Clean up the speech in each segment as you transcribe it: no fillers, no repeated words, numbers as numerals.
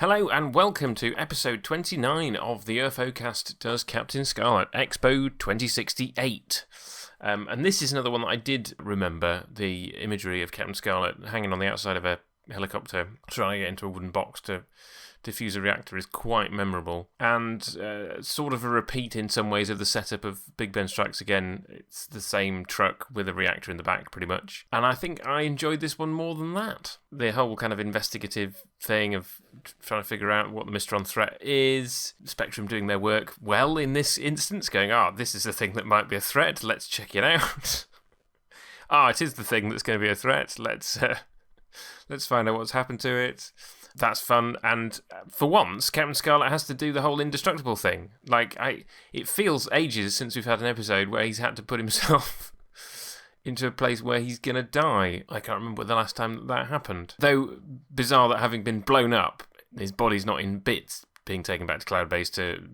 Hello and welcome to episode 29 of the UFOcast Does Captain Scarlet, Expo 2068. And this is another one that I did remember, the imagery of Captain Scarlet hanging on the outside of a helicopter trying to get into a wooden box to defuse a reactor is quite memorable, and sort of a repeat in some ways of the setup of Big Ben Strikes Again. It's the same truck with a reactor in the back, pretty much. And I think I enjoyed this one more than that. The whole kind of investigative thing of trying to figure out what the Mistron threat is, Spectrum doing their work well in this instance, going, this is the thing that might be a threat, let's check it out. It is the thing that's going to be a threat, let's find out what's happened to it. That's fun, and for once, Captain Scarlet has to do the whole indestructible thing. It feels ages since we've had an episode where he's had to put himself into a place where he's going to die. I can't remember the last time that happened. Though, bizarre that having been blown up, his body's not in bits, being taken back to Cloud Base to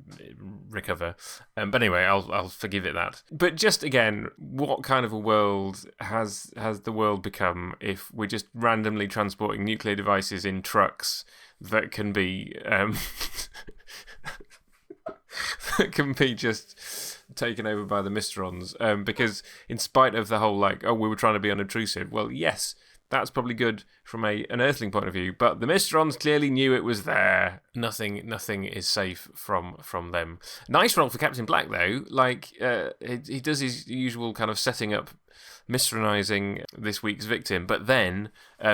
recover. But anyway, I'll forgive it that. But just again, what kind of a world has the world become if we're just randomly transporting nuclear devices in trucks that can be that can be just taken over by the Mistrons? Because in spite of the whole we were trying to be unobtrusive, well, yes, that's probably good from an Earthling point of view, but the Mistrons clearly knew it was there. Nothing is safe from them. Nice role for Captain Black, though. He does his usual kind of setting up, Mistronizing this week's victim, but then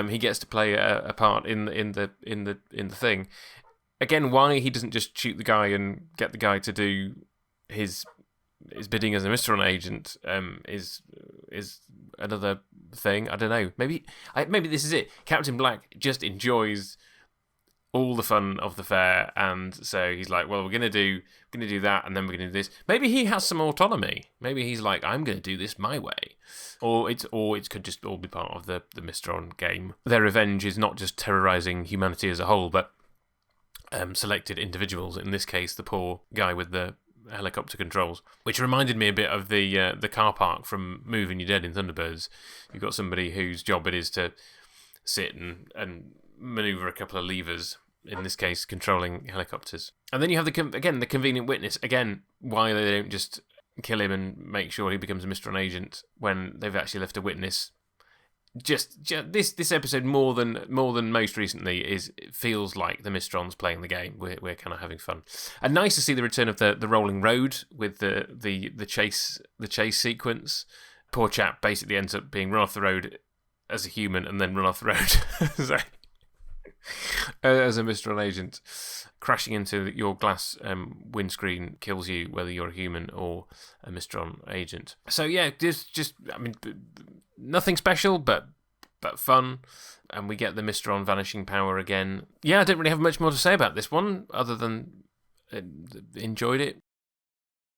he gets to play a part in the thing. Again, why he doesn't just shoot the guy and get the guy to do his bidding as a Mistron agent is another thing. I don't know. Maybe this is it. Captain Black just enjoys all the fun of the fair, and so he's like, well, we're gonna do that, and then we're gonna do this. Maybe he has some autonomy. Maybe he's like, I'm gonna do this my way, or it could just all be part of the Mistron game. Their revenge is not just terrorizing humanity as a whole, but selected individuals. In this case, the poor guy with the helicopter controls, which reminded me a bit of the car park from Moving Your Dead in Thunderbirds. You've got somebody whose job it is to sit and manoeuvre a couple of levers, in this case controlling helicopters. And then you have the convenient witness. Again, why they don't just kill him and make sure he becomes a Mistron agent when they've actually left a witness. Just this episode more than most recently it feels like the Mistrons playing the game. We're kind of having fun, and nice to see the return of the rolling road with the chase sequence. Poor chap basically ends up being run off the road as a human and then run off the road as a Mistron agent. Crashing into your glass windscreen kills you whether you're a human or a Mistron agent. So yeah, nothing special, but fun, and we get the Mistron vanishing power again. Yeah, I don't really have much more to say about this one, other than enjoyed it.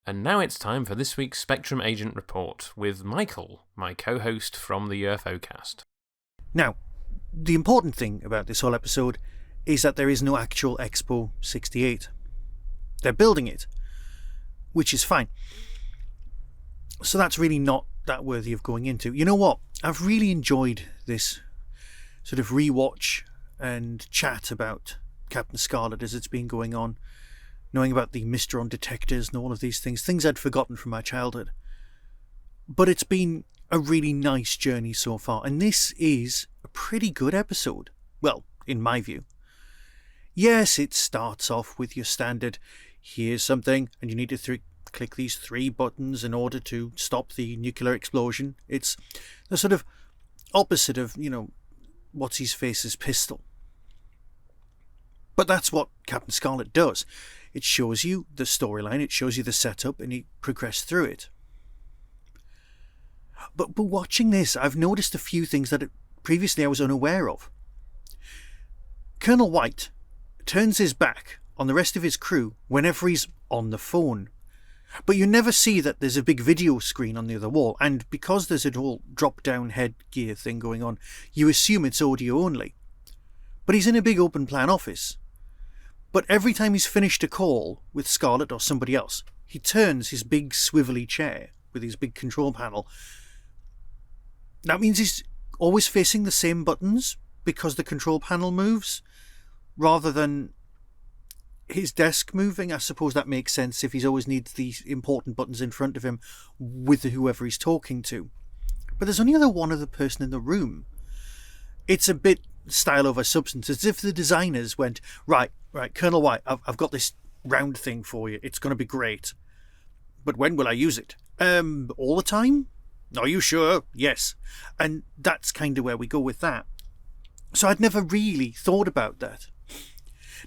And now it's time for this week's Spectrum Agent Report with Michael, my co-host from the UFOcast. Now, the important thing about this whole episode is that there is no actual Expo 68. They're building it, which is fine. So that's really not that worthy of going into. You know what? I've really enjoyed this sort of rewatch and chat about Captain Scarlet as it's been going on, knowing about the Mistron detectors and all of these things I'd forgotten from my childhood. But it's been a really nice journey so far, and this is a pretty good episode. Well, in my view. Yes, it starts off with your standard, here's something, and you need to click these 3 buttons in order to stop the nuclear explosion. It's the sort of opposite of, what's-his-face's pistol. But that's what Captain Scarlet does. It shows you the storyline, it shows you the setup, and you progress through it. But watching this, I've noticed a few things that previously I was unaware of. Colonel White turns his back on the rest of his crew whenever he's on the phone. But you never see that there's a big video screen on the other wall, and because there's a whole drop-down headgear thing going on, you assume it's audio only. But he's in a big open-plan office. But every time he's finished a call with Scarlet or somebody else, he turns his big swivelly chair with his big control panel. That means he's always facing the same buttons because the control panel moves, rather than his desk moving. I suppose that makes sense if he's always needs these important buttons in front of him with whoever he's talking to. But there's only one other person in the room. It's a bit style over substance, as if the designers went, right, Colonel White, I've got this round thing for you. It's going to be great. But when will I use it? All the time? Are you sure? Yes. And that's kind of where we go with that. So I'd never really thought about that.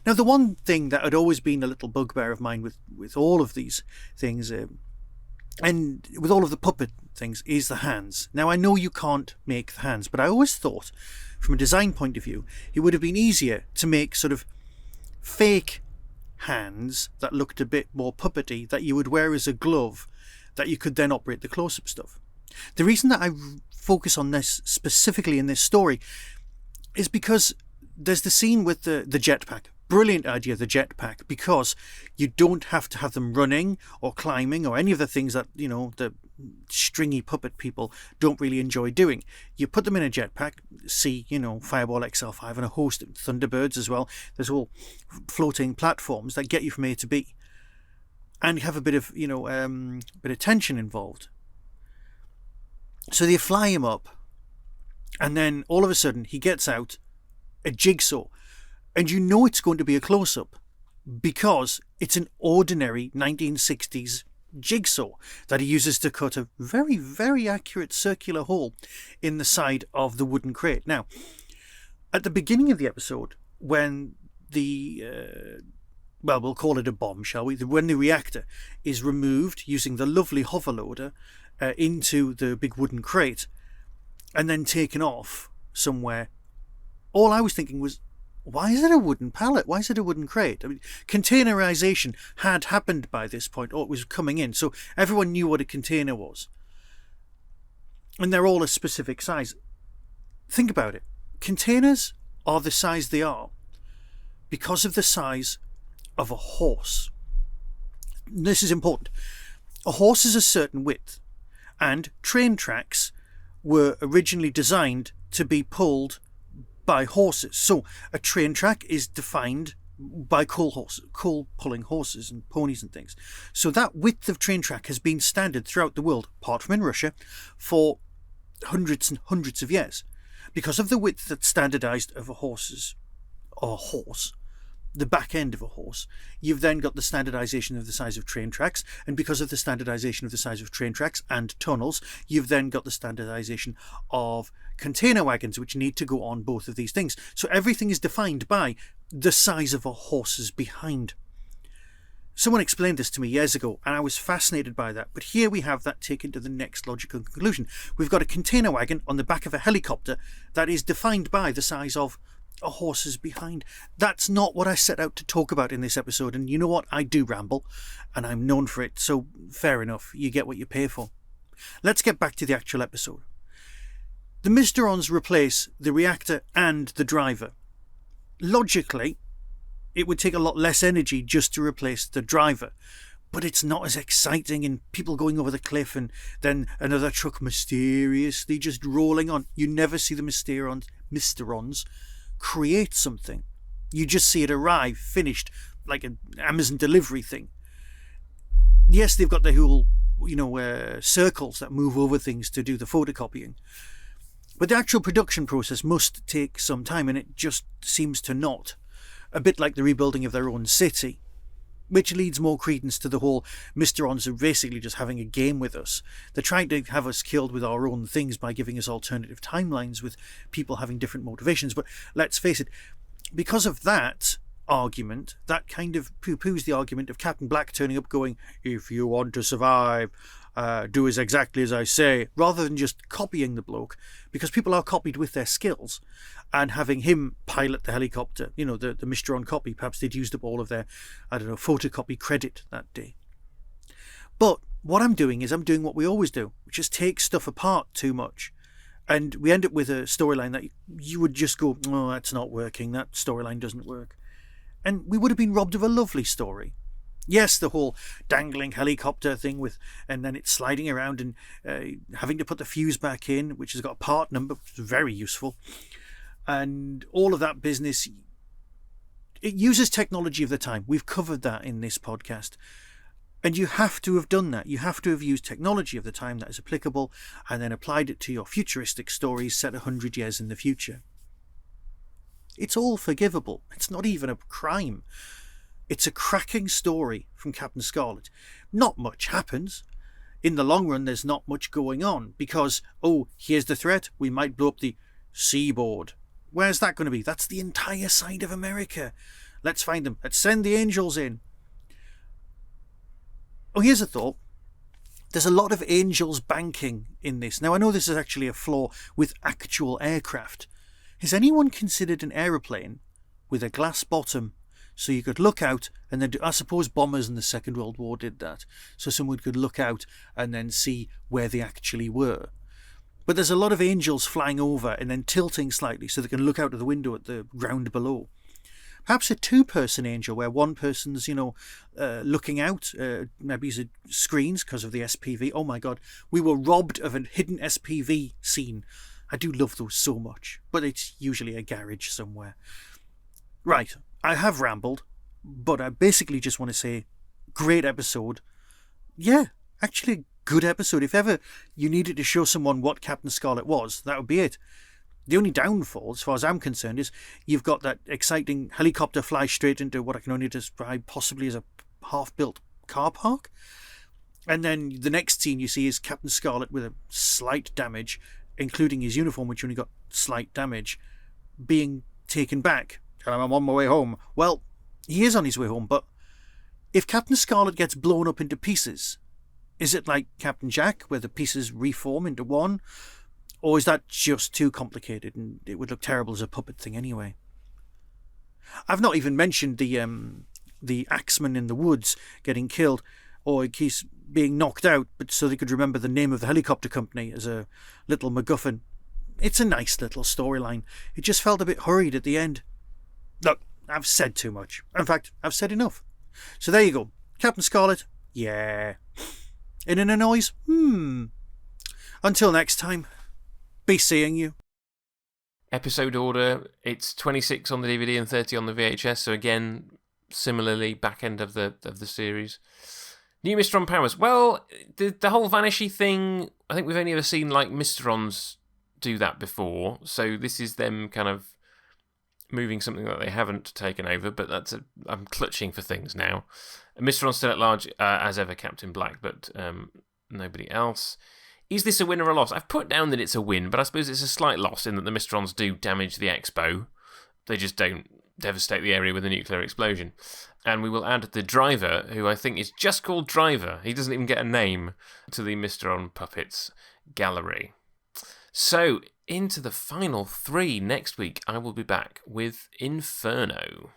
Now, the one thing that had always been a little bugbear of mine with all of these things, and with all of the puppet things, is the hands. Now, I know you can't make the hands, but I always thought, from a design point of view, it would have been easier to make sort of fake hands that looked a bit more puppety that you would wear as a glove that you could then operate the close-up stuff. The reason that I focus on this specifically in this story is because there's the scene with the jetpack. Brilliant idea, the jetpack, because you don't have to have them running or climbing or any of the things that, the stringy puppet people don't really enjoy doing. You put them in a jetpack, see, Fireball XL5 and a host of Thunderbirds as well. There's all floating platforms that get you from A to B. And you have a bit of, bit of tension involved. So they fly him up, and then all of a sudden he gets out a jigsaw. And you know it's going to be a close-up because it's an ordinary 1960s jigsaw that he uses to cut a very, very accurate circular hole in the side of the wooden crate. Now, at the beginning of the episode, when we'll call it a bomb, shall we? When the reactor is removed using the lovely hover loader into the big wooden crate and then taken off somewhere, all I was thinking was, why is it a wooden pallet? Why is it a wooden crate? I mean, containerization had happened by this point, or it was coming in, so everyone knew what a container was. And they're all a specific size. Think about it. Containers are the size they are because of the size of a horse. This is important. A horse is a certain width, and train tracks were originally designed to be pulled by horses. So a train track is defined by coal pulling horses and ponies and things. So that width of train track has been standard throughout the world, apart from in Russia, for hundreds and hundreds of years. Because of the width that's standardized of a horse, the back end of a horse, you've then got the standardization of the size of train tracks, and because of the standardization of the size of train tracks and tunnels, you've then got the standardization of container wagons, which need to go on both of these things. So everything is defined by the size of a horse's behind. Someone explained this to me years ago, and I was fascinated by that. But here we have that taken to the next logical conclusion. We've got a container wagon on the back of a helicopter that is defined by the size of a horse's behind. That's not what I set out to talk about in this episode, and you know what? I do ramble, and I'm known for it, so fair enough. You get what you pay for. Let's get back to the actual episode. The Mysterons replace the reactor and the driver. Logically, it would take a lot less energy just to replace the driver, but it's not as exciting, and people going over the cliff and then another truck mysteriously just rolling on. You never see the Mysterons create something. You just see it arrive, finished, like an Amazon delivery thing. Yes, they've got the whole, circles that move over things to do the photocopying. But the actual production process must take some time, and it just seems to not. A bit like the rebuilding of their own city, which leads more credence to the whole Mysterons are basically just having a game with us. They're trying to have us killed with our own things by giving us alternative timelines with people having different motivations. But let's face it, because of that argument, that kind of poo-poos the argument of Captain Black turning up going, if you want to survive, do as exactly as I say, rather than just copying the bloke, because people are copied with their skills, and having him pilot the helicopter, the Mysteron copy, perhaps they'd used up all of their, photocopy credit that day. But what I'm doing is I'm doing what we always do, which is take stuff apart too much. And we end up with a storyline that you would just go, oh, that's not working, that storyline doesn't work. And we would have been robbed of a lovely story. Yes, the whole dangling helicopter thing and then it's sliding around and having to put the fuse back in, which has got a part number, which is very useful. And all of that business, It uses technology of the time. We've covered that in this podcast. And you have to have done that. You have to have used technology of the time that is applicable and then applied it to your futuristic stories set 100 years in the future. It's all forgivable. It's not even a crime. It's a cracking story from Captain Scarlet. Not much happens. In the long run, there's not much going on because, here's the threat. We might blow up the seaboard. Where's that going to be? That's the entire side of America. Let's find them. Let's send the angels in. Oh, here's a thought. There's a lot of angels banking in this. Now, I know this is actually a flaw with actual aircraft. Has anyone considered an aeroplane with a glass bottom so you could look out and then I suppose bombers in the Second World War did that. So someone could look out and then see where they actually were. But there's a lot of angels flying over and then tilting slightly so they can look out of the window at the ground below. Perhaps a two-person angel where one person's, looking out. Maybe it's screens because of the SPV. Oh my God, we were robbed of a hidden SPV scene. I do love those so much, but it's usually a garage somewhere. Right, I have rambled, but I basically just want to say, great episode. Yeah, actually a good episode. If ever you needed to show someone what Captain Scarlet was, that would be it. The only downfall, as far as I'm concerned, is you've got that exciting helicopter fly straight into what I can only describe possibly as a half-built car park. And then the next scene you see is Captain Scarlet with a slight damage, including his uniform, which only got slight damage, being taken back. And I'm on my way home. Well, he is on his way home, but if Captain Scarlet gets blown up into pieces, is it like Captain Jack, where the pieces reform into one? Or is that just too complicated and it would look terrible as a puppet thing anyway? I've not even mentioned the axeman in the woods getting killed, or he's being knocked out, but so they could remember the name of the helicopter company as a little MacGuffin. It's a nice little storyline. It just felt a bit hurried at the end. Look, I've said too much. In fact, I've said enough. So there you go. Captain Scarlet, yeah. In a noise? Until next time. Be seeing you. Episode order, it's 26 on the DVD and 30 on the VHS, so again, similarly, back end of the series. New Mystron powers. Well, the whole Vanishy thing, I think we've only ever seen like Mysterons do that before, so this is them kind of moving something that they haven't taken over, but I'm clutching for things now. Mysteron's still at large, as ever, Captain Black, but nobody else. Is this a win or a loss? I've put down that it's a win, but I suppose it's a slight loss in that the Mysterons do damage the Expo. They just don't devastate the area with a nuclear explosion. And we will add the driver, who I think is just called Driver. He doesn't even get a name, to the Mysteron Puppets gallery. So, into the final three next week, I will be back with Inferno.